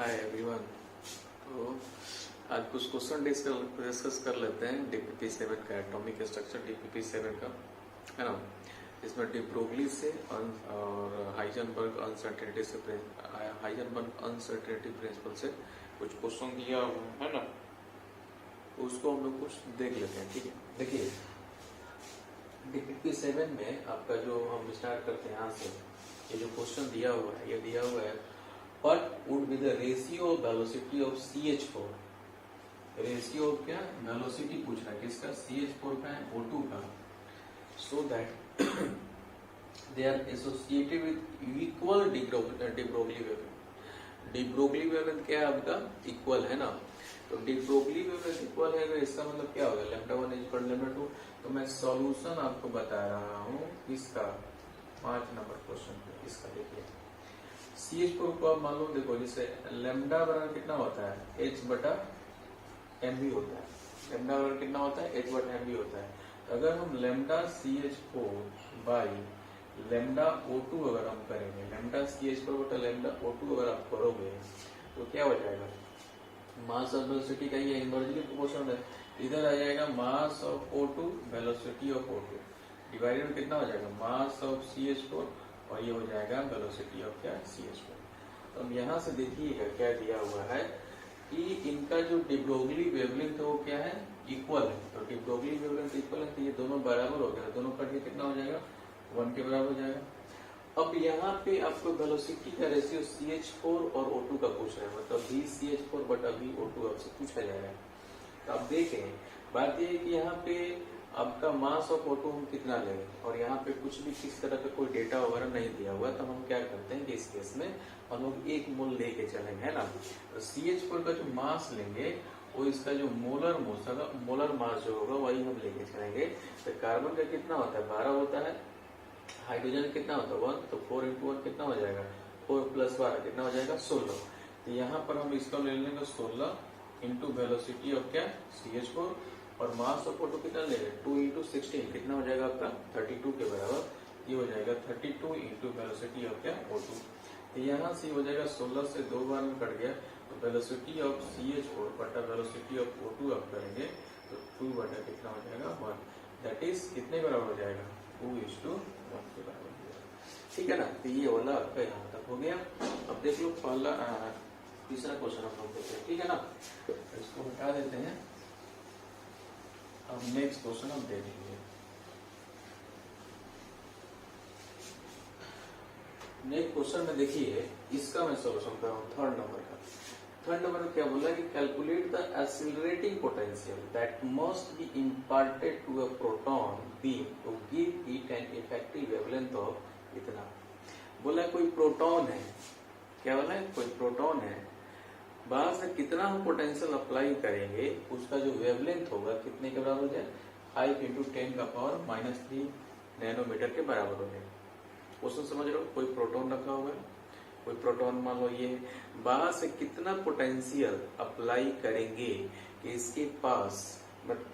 Hi everyone. तो आज कुछ क्वेश्चन डिस्कस कर लेते हैं डीपीपी 7 का, एटॉमिक स्ट्रक्चर डीपीपी 7 का, है ना। इसमें डी ब्रोगली से और हाइजेनबर्ग अनसर्टेनिटी प्रिंसिपल से कुछ क्वेश्चन दिया हुआ है ना, उसको हम लोग कुछ देख लेते हैं। ठीक है, देखिए डीपीपी 7 में आपका जो हम स्टार्ट करते हैं यहाँ से, ये जो क्वेश्चन दिया हुआ है, ये दिया हुआ है what would be the ratio of velocity of CH4। Ratio of क्या, वेलोसिटी पूछ रहा है किसका, CH4 का है, O2 का, so that they are associated with equal de Broglie wavelength। de Broglie wavelength क्या है आपका, इक्वल है ना। तो de Broglie wavelength इक्वल है तो इसका मतलब क्या होगा, λ1 इक्वल λ2। तो मैं सॉल्यूशन आपको बता रहा हूँ इसका 5 नंबर क्वेश्चन पे। इसका देखिए CH4 को आप मान लो, देखो जैसे लैम्डा बराबर कितना होता है, H बटा mv होता है। लैम्डा बराबर कितना होता है, H बटा mv होता है। तो अगर हम lambda CH4 by lambda O2 अगर हम करेंगे, लैम्डा CH4 बटा लैम्डा O2 अगर आप करोगे तो क्या हो जाएगा, मास ऑफ वेलोसिटी का ये इनवर्सली प्रोपोर्शनल है। इधर आ जाएगा mass of O2 velocity of O2 divided में कितना हो जाएगा, मास ऑफ CH4 और ये हो जाएगा वेलोसिटी ऑफ क्या, CH4। तो हम यहाँ से देखिएगा क्या दिया हुआ है कि इनका जो डी ब्रोगली वेवलेंथ है वो क्या है, इक्वल है। तो डी ब्रोगली वेवलेंथ इक्वल है तो ये दोनों बराबर हो गया, दोनों कट के कितना हो जाएगा, 1 के बराबर हो जाएगा। अब यहाँ पे आपको वेलोसिटी का रेशियो CH4 और O2 का पूछ रहे हैं, मतलब भी CH4 बटा भी O2 आपसे पूछा जाएगा। तो आप देखें, बात यह है कि यहाँ पे आपका मास ऑफ O2 हम कितना लेंगे, और यहाँ पे कुछ भी किस तरह का कोई डेटा वगैरह नहीं दिया हुआ, तो हम क्या करते हैं कि इस केस में हम लोग एक मोल लेके चलेंगे, है ना। तो CH4 का जो मास लेंगे वो इसका जो मोलर मास जो होगा वही हम लेके चलेंगे। तो कार्बन का कितना होता है, 12 होता है, हाइड्रोजन कितना होता है 1, तो 4 into 1 कितना हो जाएगा, 4 + 12 कितना हो जाएगा, 16। तो यहाँ पर हम इसका ले लेंगे 16 इंटू वेलोसिटी ऑफ क्या, CH4, और मास ऑफ O2 कितना लेंगे, 2 into 16 कितना हो जाएगा आपका 32 के बराबर। ये हो जाएगा 32 इंटू वेलोसिटी ऑफ क्या, O2। तो यहाँ से हो जाएगा 16 से 2 बार में कट गया, तो वेलोसिटी ऑफ CH4 बटा वेलोसिटी ऑफ O2 आप करेंगे तो 2 बटा कितना हो जाएगा 1, दैट इज कितने बराबर हो जाएगा, 2:1 के बराबर हो जाएगा। ठीक है ना। तो ये वाला आपका यहाँ तक हो गया। अब देख लो पहला तीसरा क्वेश्चन हम लोग देखते हैं, ठीक है ना। इसको हटा देते हैं, अब नेक्स्ट क्वेश्चन हम देखेंगे। नेक्स्ट क्वेश्चन में देखिए, इसका मैं सोल्यूशन कर रहा हूँ 3rd नंबर का। 3rd नंबर में क्या बोला कि calculate the accelerating potential that must be imparted to a proton beam to give it an effective wavelength of इतना। बोला कोई प्रोटॉन है, क्या बोला है, कोई प्रोटॉन है, बाहर से कितना हम पोटेंशियल अप्लाई करेंगे उसका जो वेवलेंथ होगा कितने के बराबर हो जाए, 5 into 10⁻³ नैनोमीटर के बराबर हो जाए। क्वेश्चन समझ रहे हो, कोई प्रोटॉन रखा होगा, कोई प्रोटॉन मान लो ये, बाहर से कितना पोटेंशियल अप्लाई करेंगे कि इसके पास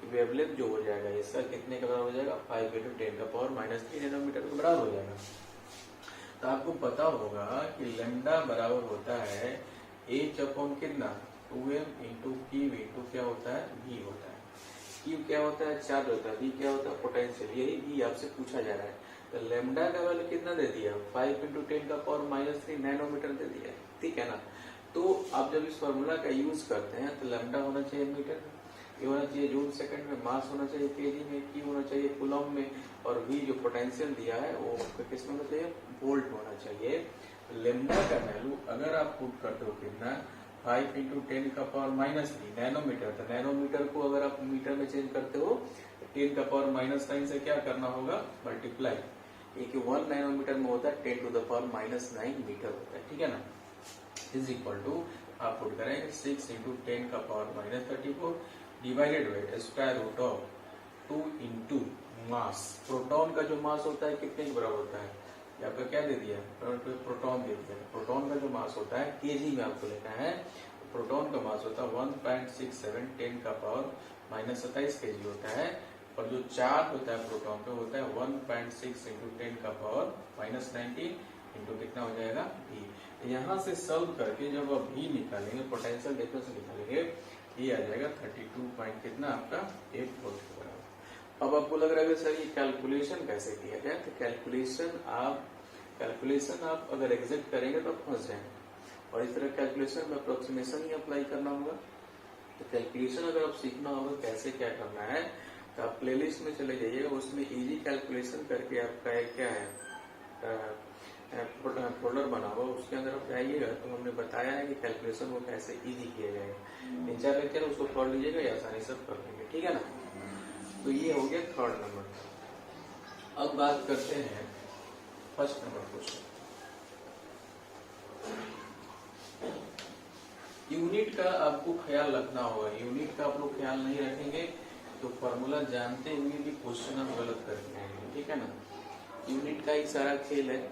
वेवलेंथ जो हो जाएगा इसका कितने के बराबर हो जाएगा, 5 into 10⁻³ नैनोमीटर के बराबर हो जाएगा। तो आपको पता होगा कि लैम्डा बराबर होता है H अपॉन कितना, 2m इंटू Q इंटू क्या होता है, V होता है। Q क्या होता है, चार्ज होता है, V क्या होता है, पोटेंशियल। यही V आपसे पूछा जा रहा है। तो लैम्डा का वैल्यू कितना दे दिया, 5 into 10⁻³ नैनोमीटर दे दिया, ठीक है ना। तो आप जब इस फॉर्मूला का यूज करते हैं तो लैम्डा होना चाहिए मीटर, ये होना चाहिए जूल सेकंड में, मास होना चाहिए केजी में, Q होना चाहिए कूलम में, और V जो पोटेंशियल दिया है वो किस में होना चाहिए, वोल्ट होना चाहिए। लैम्डा का वैल्यू अगर आप पुट करते हो कितना, 5 into 10⁻³ नैनोमीटर, तो नैनोमीटर को अगर आप मीटर में चेंज करते हो तो 10⁻⁹ से क्या करना होगा, मल्टीप्लाई। एक 1 नैनोमीटर में होता है 10⁻⁹ मीटर होता है, ठीक है ना। इज इक्वल टू आप पुट करेंगे 6 into 10⁻34 divided by square root of 2 into mass. Proton का जो मास होता है कितने के बराबर होता है, आपका क्या दे दिया, प्रोटॉन दे दिया। प्रोटॉन का जो मास होता है केजी में आपको लेना है, प्रोटॉन का मास होता है 1.67 10⁻⁻27 केजी होता है, और जो चार्ज होता है प्रोटॉन पे होता है 1.6 into 10⁻⁻19 इंटू कितना हो जाएगा V। यहाँ से सॉल्व करके जब आप भी निकालेंगे, पोटेंशियल डिफरेंस निकालेंगे, ये आ जाएगा 32 पॉइंट कितना आपका 8 वोल्ट के बराबर। अब आपको लग रहा है कि सर ये कैलकुलेशन कैसे किया जाए, तो कैलकुलेशन आप अगर एग्जिट करेंगे तो आप फंस जाएंगे, और इस तरह कैलकुलेशन में अप्रोक्सीमेशन ही अप्लाई करना होगा। तो कैलकुलेशन अगर आप सीखना होगा कैसे क्या करना है, तो आप प्लेलिस्ट में चले जाइएगा, उसमें इजी कैलकुलेशन करके आपका क्या है फोल्डर बना हुआ, उसके अंदर आप जाइएगा तो हमने बताया है कि कैलकुलेशन को कैसे इजी किया जाएगा। 3-4 लेक्चर उसको पढ़ लीजिएगा, या आसानी से कर लेंगे, ठीक है ना। तो ये हो गया थर्ड नंबर। अब बात करते हैं फर्स्ट नंबर क्वेश्चन। यूनिट का आपको ख्याल रखना होगा, यूनिट का आप लोग ख्याल नहीं रखेंगे तो फॉर्मूला जानते हुए भी क्वेश्चन आप गलत करते हैं, ठीक है ना। यूनिट का ही सारा खेल है।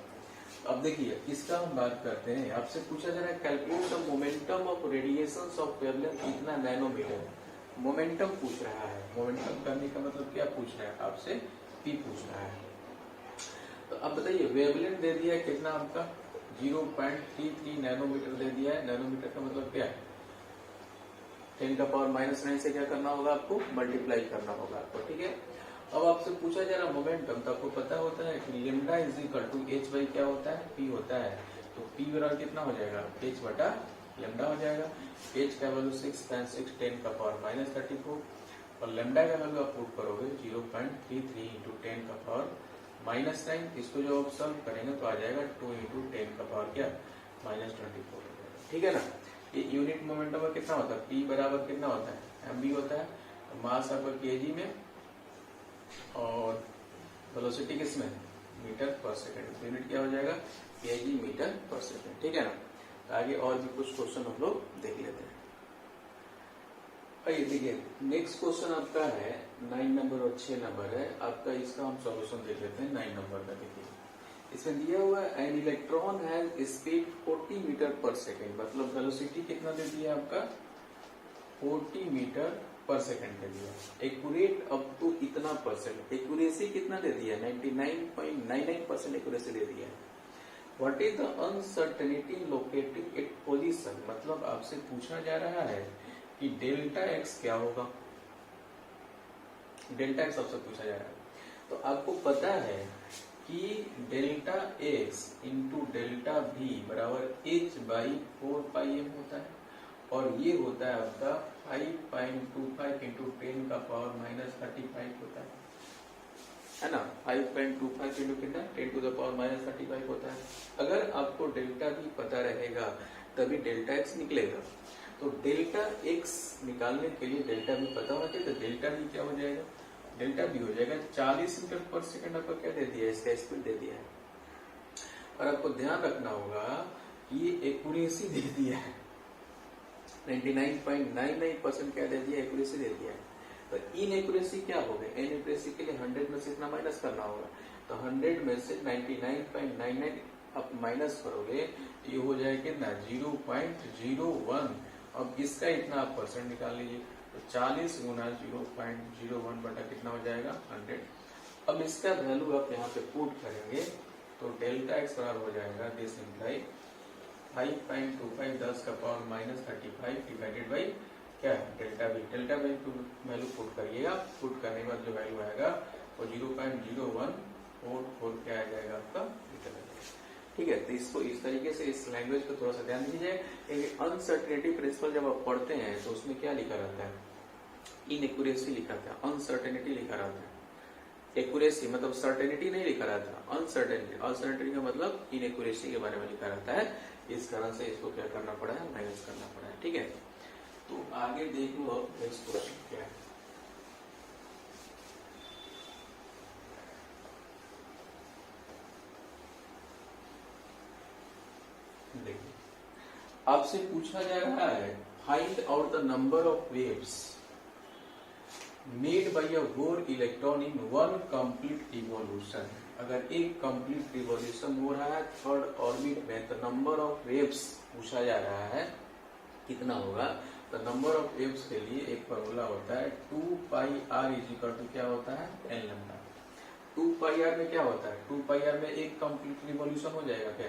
अब देखिए इसका हम बात करते हैं, आपसे पूछा जा रहा है calculate the momentum of radiation of wavelength इतना नैनोमीटर। मोमेंटम पूछ रहा है, मोमेंटम करने का मतलब क्या पूछ रहा है आपसे, पी पूछ रहा है। तो अब बताइए वेवलेंथ दे दिया है कितना आपका 0.33 नैनोमीटर दे दिया है। नैनोमीटर का मतलब क्या है, 10⁻⁹ से क्या करना होगा आपको, मल्टीप्लाई करना होगा आपको, ठीक है। अब आपसे पूछा जा रहा मोमेंटम, तो आपको पता होता है कि lambda is equal to H by क्या होता है, पी होता है। तो पी बराबर कितना हो जाएगा, एच बटा लेमडा हो जाएगा। एच का वैल्यू 6 × 6 10⁻34, और लेमडा का वैल्यू आप पुट करोगे 0.33 × 10⁻⁹। इसको जो आप सॉल्व करेंगे तो आ जाएगा 2 × 10⁻24, ठीक है ना। ये यूनिट मोमेंटम का कितना होता है, पी बराबर कितना होता है, एमबी होता है। मास आपका केजी में और वेलोसिटी किसमें, मीटर पर सेकंड। यूनिट क्या हो जाएगा, केजी मीटर पर सेकंड, ठीक है ना। तो आगे और भी कुछ क्वेश्चन हम लोग देख लेते हैं। आइए देखिए नेक्स्ट क्वेश्चन आपका है 9 नंबर और 6 नंबर है आपका, इसका हम सॉल्यूशन देख लेते हैं। 9 नंबर का देखिए, इसमें दिया हुआ है an electron has speed 40 meter per second, मतलब वेलोसिटी कितना दे दिया आपका 40 मीटर पर सेकेंड दे दिया। एक्यूरेट अप टू इतना परसेंट, एक्यूरेसी कितना दे दिया 99.99% एक्यूरेसी दे दिया है। What is the uncertainty locating it position, मतलब आपसे पूछा जा रहा है कि डेल्टा एक्स क्या होगा, डेल्टा एक्स आपसे पूछा जा रहा है। तो आपको पता है कि delta x into delta we बराबर एच बाई 4πm होता है, और ये होता है आपका 5.25 इंटू 10⁻⁻35 होता है ना। 5.25 इंटू कितना 10⁻⁻35 होता है। अगर आपको डेल्टा भी पता रहेगा तभी डेल्टा एक्स निकलेगा। तो डेल्टा एक्स निकालने के लिए डेल्टा भी पता होना चाहिए, तो डेल्टा भी क्या हो जाएगा, डेल्टा भी हो जाएगा 40 मीटर पर सेकंड। आपको क्या दे दिया है, इसका स्पीड दे दिया है। और आपको ध्यान रखना होगा ये एक्यूरेसी दे दिया है 99.99% क्या दे दिया, एक्यूरेसी दे दिया है। तो इन एक्यूरेसी क्या हो गए, इन एक्यूरेसी के लिए 100 में से इतना माइनस करना होगा। तो 100 में से 99.99 आप माइनस करोगे, ये हो जाएगा कितना 0.01। अब इसका इतना आप परसेंट निकाल लीजिए, तो 40 गुना 0.01 बटा कितना हो जाएगा 100। अब इसका वैल्यू आप यहाँ पे पुट करेंगे तो डेल्टा एक्स बराबर हो जाएगा, दिस इम्प्लाई 5.25 10⁻⁻35 डिवाइडेड बाई क्या है delta B. Delta B value put करिएगा, पुट करने के बाद जो वैल्यू आएगा वो 0.0144 क्या आ जाएगा आपका, ठीक है। तो इसको इस तरीके से इस लैंग्वेज को थोड़ा सा ध्यान दीजिए। अनसर्टेनिटी प्रिंसिपल जब आप पढ़ते हैं तो उसमें क्या लिखा रहता है, इनएक्यूरेसी लिखा रहता है, अनसर्टेनिटी लिखा रहता है। एक्यूरेसी मतलब सर्टेनिटी नहीं लिखा रहता, अनसर्टेनिटी। अनसर्टेनिटी का मतलब इनएक्यूरेसी के बारे में लिखा रहता है। इस कारण से इसको क्या करना पड़ा है, माइनस करना पड़ा है, ठीक है। तो आगे देख लो नेक्स्ट क्वेश्चन क्या है। देखिए आपसे पूछा जा रहा है find out the number of waves made by a bore electron in one complete revolution. अगर एक कंप्लीट रिवॉल्यूशन हो रहा है थर्ड ऑर्बिट में, तो नंबर ऑफ वेव्स पूछा जा रहा है कितना होगा। तो नंबर ऑफ वेव्स के लिए एक फॉर्मूला होता है 2πr = क्या होता है n लैम्डा। 2πr में क्या होता है, 2πr में एक कंप्लीट रिवॉल्यूशन हो जाएगा क्या,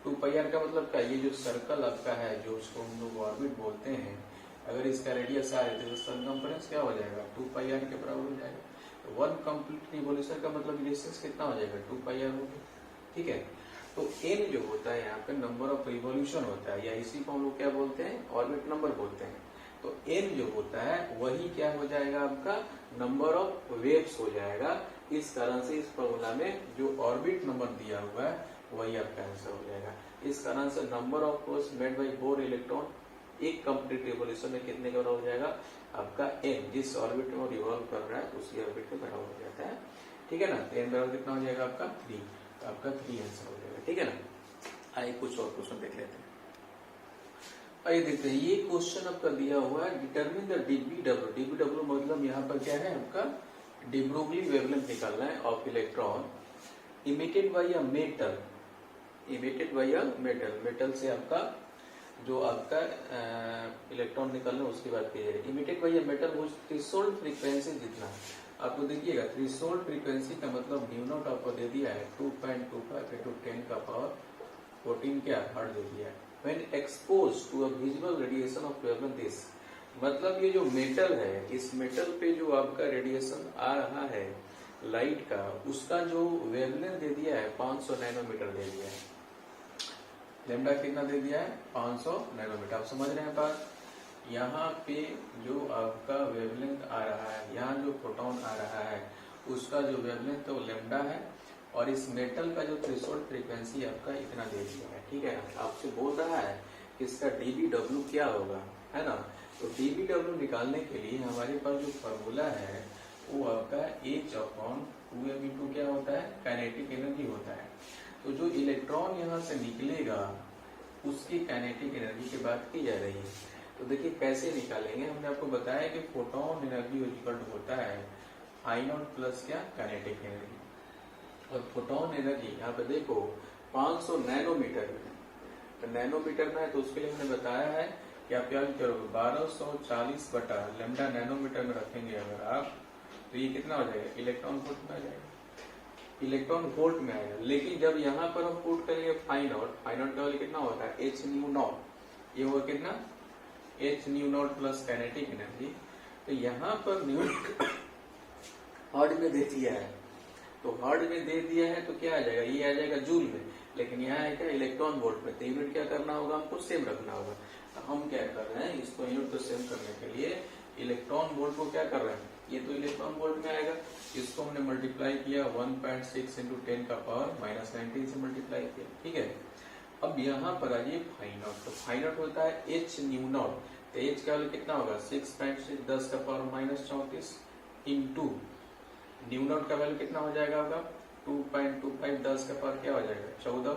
2 पाई आर का मतलब क्या, ये जो सर्कल आपका है जो उसको हम लोग ऑर्बिट बोलते हैं, अगर इसका रेडियस आर है तो सरकमफेरेंस क्या हो जाएगा, 2 पाई आर के बराबर हो जाएगा। तो वन कंप्लीट रिवोल्यूशन का मतलब डिस्टेंस कितना हो जाएगा, 2 पाई आर हो गया। ठीक है, तो एन जो होता है यहाँ पे नंबर ऑफ रिवोल्यूशन होता है, या इसी को हम लोग क्या बोलते हैं, ऑर्बिट नंबर बोलते हैं। तो एन जो होता है वही क्या हो जाएगा आपका, नंबर ऑफ वेव्स हो जाएगा। इस कारण से इस फॉर्मूला में जो ऑर्बिट नंबर दिया हुआ है वही आपका आंसर हो जाएगा। इस कारण से number of force made by bore electron एक कंप्लीट रिवोल्यूशन में कितने का बराबर हो जाएगा, आपका एन, जिस ऑर्बिट में वो रिवॉल्व कर रहा है उसी ऑर्बिट के बराबर हो जाता है। ठीक है ना, तो एन बराबर कितना हो जाएगा आपका 3, तो आपका 3 आंसर हो जाएगा। ठीक है ना, आइए कुछ और क्वेश्चन देख लेते हैं। आइए देखते हैं, ये क्वेश्चन आपका दिया हुआ है, डिटरमिन द डीबीडब्ल्यू। डीबीडब्ल्यू मतलब यहाँ पर क्या है आपका, डी ब्रोगली वेवलेंथ निकालना है of electron emitted by a metal, emitted by a metal, metal से आपका जो आपका इलेक्ट्रॉन निकलना है उसकी बात की जाए। इमिटेड बाय अ मेटल वो थ्रेशोल्ड फ्रीक्वेंसी जितना, आपको देखिएगा थ्रेशोल्ड फ्रीक्वेंसी का मतलब न्यू नॉट आपको दे दिया है 2.25 into 10 का पावर 14 क्या हर्ट्ज दे दिया है। When exposed to a visible radiation of wavelength this, मतलब ये जो मेटल है, इस मेटल पे जो आपका रेडिएशन आ रहा है लाइट का, उसका जो वेवलेंथ दे दिया है 500 नैनोमीटर दे दिया है। लेमडा कितना दे दिया है, 500 नैनोमीटर। आप समझ रहे हैं बात, यहाँ पे जो आपका वेवलेंथ आ रहा है, यहाँ जो फोटोन आ रहा है उसका जो वेवलेंथ तो लेमडा है, और इस मेटल का जो थ्रेशोल्ड फ्रीक्वेंसी आपका इतना दे दिया है। ठीक है ना, आपसे बोल रहा है कि इसका डीबीडब्ल्यू क्या होगा, है ना। तो डीबीडब्ल्यू निकालने के लिए हमारे पास जो फॉर्मूला है वो आपका H/2m क्या होता है, काइनेटिक एनर्जी होता है। तो जो इलेक्ट्रॉन यहाँ से निकलेगा उसकी काइनेटिक एनर्जी की बात की जा रही है। तो देखिए कैसे निकालेंगे, हमने आपको बताया कि फोटोन एनर्जी इक्वल टू होता है I नॉट प्लस क्या, काइनेटिक एनर्जी, और फोटोन एनर्जी यहाँ पे देखो 500 नैनोमीटर में, तो नैनोमीटर में है तो उसके लिए हमने बताया है कि आप क्या करोगे, 1240 बटा लेमडा नैनोमीटर में रखेंगे अगर आप, तो ये कितना हो जाएगा, इलेक्ट्रॉन वोल्ट में आ जाएगा, इलेक्ट्रॉन वोल्ट में आएगा। लेकिन जब यहाँ पर हम पुट करेंगे फाई नॉट का वैल्यू कितना होता है, एच न्यू नॉट, ये होगा कितना, H new not plus kinetic energy. तो यहाँ पर न्यू हर्ट्ज में दे दिया है, तो हर्ट्ज में दे दिया है तो क्या आ जाएगा, ये आ जाएगा जूल में, लेकिन यहाँ है क्या, इलेक्ट्रॉन वोल्ट में। तो यूनिट क्या करना होगा, हमको सेम रखना होगा। तो हम क्या कर रहे हैं, इसको यूनिट को सेम करने के लिए इलेक्ट्रॉन वोल्ट को क्या कर रहे हैं, ये तो इलेक्ट्रॉन वोल्ट में आएगा, इसको हमने मल्टीप्लाई किया 1.6 into 10 का पावर -19 से मल्टीप्लाई किया। ठीक है, अब यहाँ पर आइए फाई नॉट, तो फाई नॉट होता है एच न्यू नॉट, तो एच का वैल्यू कितना होगा 6.6 10 का पावर -34 इंटू न्यू नॉट का वैल्यू कितना हो जाएगा आपका 2.25 10 का पावर क्या हो जाएगा 14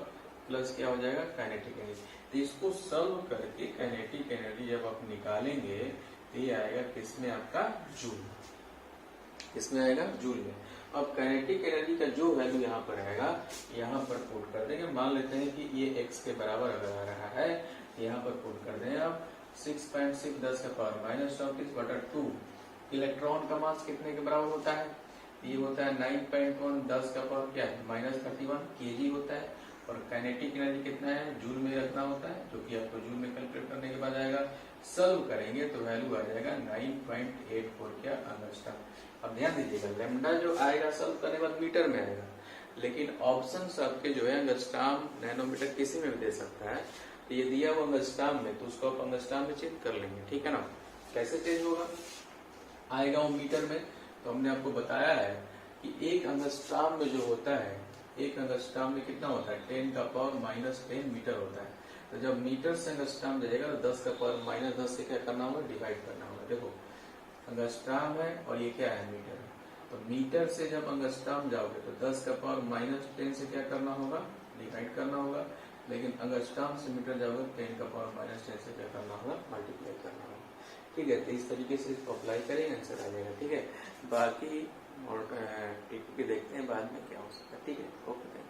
प्लस क्या हो जाएगा काइनेटिक एनर्जी। तो इसको सॉल्व करके काइनेटिक एनर्जी जब आप निकालेंगे तो ये आएगा किसमें, आपका जूल, किसमें आएगा, जूल में। अब काइनेटिक एनर्जी का जो वैल्यू यहाँ पर आएगा यहाँ पर पुट कर देंगे। मान लेते हैं कि ये x के बराबर अगर आ रहा है, यहाँ पर पुट कर दें आप 6.6 10 का पावर -34 बटा 2। इलेक्ट्रॉन का मास कितने के बराबर होता है, ये होता है 9.1 10 का पावर क्या है -31 kg होता है, और काइनेटिक एनर्जी कितना है, जूल में रखना होता है, जो कि आपको जूल में कैलकुलेट करने के बाद आएगा। सॉल्व करेंगे तो वैल्यू आ जाएगा 9.84 क्या अंगस्ट्रॉम। अब ध्यान दीजिएगा, लेमडा जो आएगा सॉल्व करने के बाद मीटर में आएगा, लेकिन ऑप्शन आपके जो है अंगस्ट्रॉम नैनोमीटर किसी में भी दे सकता है। तो ये दिया हुआ अंगस्ट्रॉम में, तो उसको आप अंगस्ट्रॉम में चेंज कर लेंगे। ठीक है ना, कैसे चेंज होगा, आएगा वो मीटर में। तो हमने आपको बताया है कि एक अंगस्ट्रॉम में जो होता है, एक अंगस्ट्रॉम में कितना होता है 10 का पावर -10 मीटर होता है। तो जब मीटर से अंगस्ट्रॉम जाएगा तो 10 का पावर -10 से क्या करना होगा, डिवाइड करना होगा। देखो अंगस्ट्रॉम है और ये क्या है, मीटर है। तो मीटर से जब अंगस्ट्रॉम जाओगे तो 10 का पावर -10 से क्या करना होगा, डिवाइड करना होगा। लेकिन अंगस्ट्रॉम से मीटर जाओगे 10 का पावर -10 से क्या करना होगा, मल्टीप्लाई करना होगा। ठीक है, तो इस तरीके से इसको अप्लाई करेंगे, आंसर आ जाएगा। ठीक है, बाकी और देखते हैं बाद में क्या हो सकता है। ठीक है, ओके।